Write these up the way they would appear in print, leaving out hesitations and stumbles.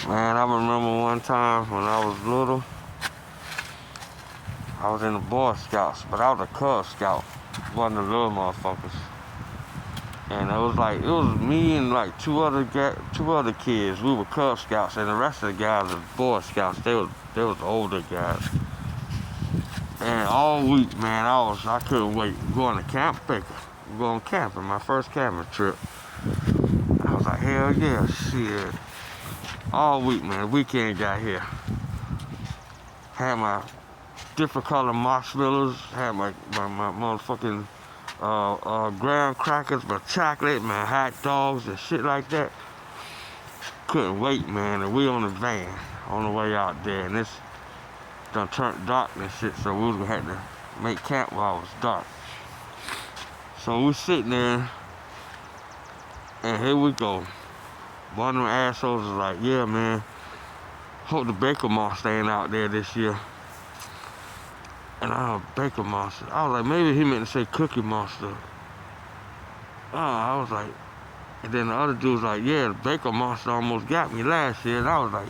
Man, I remember one time when I was little, I was in the Boy Scouts, but I was a Cub Scout, one of the little motherfuckers. And it was me and like two other kids. We were Cub Scouts, and the rest of the guys were Boy Scouts. They was older guys. And all week, man, I couldn't wait. Going to Camp Baker, going camping, my first camping trip. I was like, hell yeah, shit. All week, man. Weekend got here. Had my different color marshmallows. Had my motherfucking graham crackers, my chocolate, my hot dogs and shit like that. Couldn't wait, man. And we on the van on the way out there, and it's done turned dark and shit. So we was gonna have to make camp while it was dark. So we sitting there, and here we go. One of them assholes was like, yeah, man, hope the Baker Monster ain't out there this year. And Baker Monster. I was like, maybe he meant to say Cookie Monster. I was like, and then the other dude was like, yeah, the Baker Monster almost got me last year. And I was like,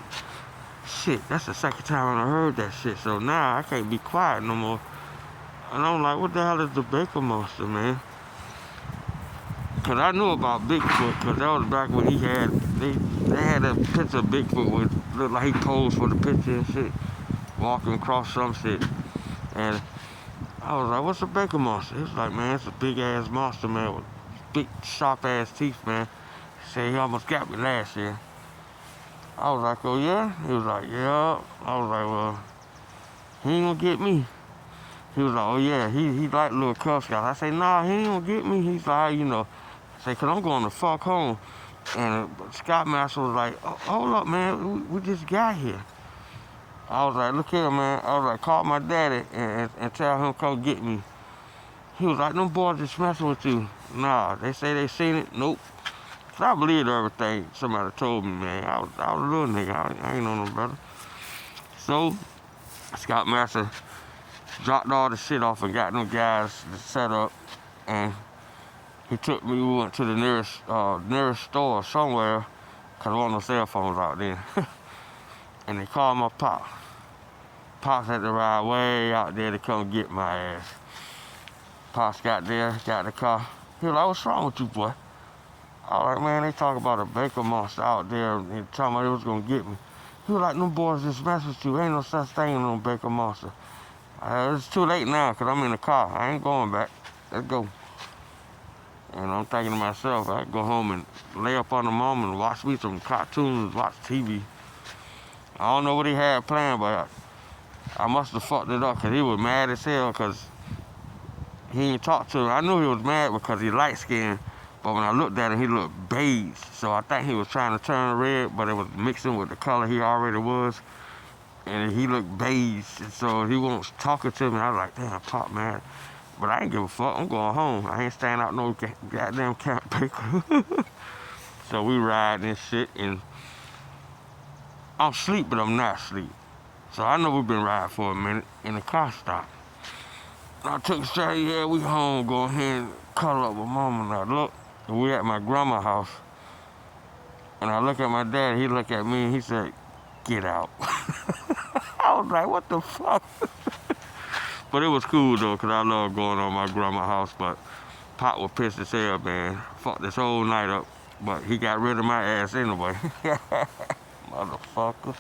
shit, that's the second time I heard that shit. So now I can't be quiet no more. And I'm like, what the hell is the Baker Monster, man? Because I knew about Bigfoot, because that was back when they had a picture of Bigfoot with, looked like he posed for the picture and shit, walking across some shit. And I was like, what's a Baker Monster? He was like, man, it's a big ass monster, man, with big sharp ass teeth, man. He said he almost got me last year. I was like, oh yeah? He was like, yeah. I was like, well, he ain't gonna get me. He was like, oh yeah, he like little Cub Scouts. I say, nah, he ain't gonna get me. He's like, you know, I say, cause I'm going to fuck home. And Scoutmaster was like, oh, hold up, man, we just got here. I was like, look here, man. I was like, call my daddy and tell him come get me. He was like, them boys just messing with you. Nah, they say they seen it. Nope. So I believed everything somebody told me, man. I was a little nigga. I ain't know no better. So, Scoutmaster dropped all the shit off and got them guys set up. And he took me, we went to the nearest store somewhere, because there wasn't no cell phones out there. And they called my pop. Pops had to ride way out there to come get my ass. Pops got there, got the car. He was like, what's wrong with you, boy? I was like, man, they talk about a Baker Monster out there and telling me they was gonna get me. He was like, them boys just mess with you. Ain't no such thing as no Baker Monster. It's too late now, because I'm in the car. I ain't going back. Let's go. And I'm thinking to myself, I go home and lay up on the mom and watch me some cartoons, watch TV. I don't know what he had planned, but I must have fucked it up because he was mad as hell because he ain't talked to him. I knew he was mad because he light skinned, but when I looked at him, he looked beige. So I think he was trying to turn red, but it was mixing with the color he already was. And he looked beige, and so he wasn't talking to me. I was like, damn, Pop, man. But I ain't give a fuck. I'm going home. I ain't staying out no goddamn Camp Baker. So we riding and shit, and I'm asleep, but I'm not asleep. So I know we've been riding for a minute, and the car stopped. I took a straight, yeah, we home, go ahead and cuddle up with mama. And I look, and we at my grandma's house. And I look at my dad, he looked at me, and he said, get out. I was like, what the fuck? But it was cool, though, because I love going on my grandma's house. But Pop was pissed as hell, man. Fucked this whole night up. But he got rid of my ass anyway. Motherfucker.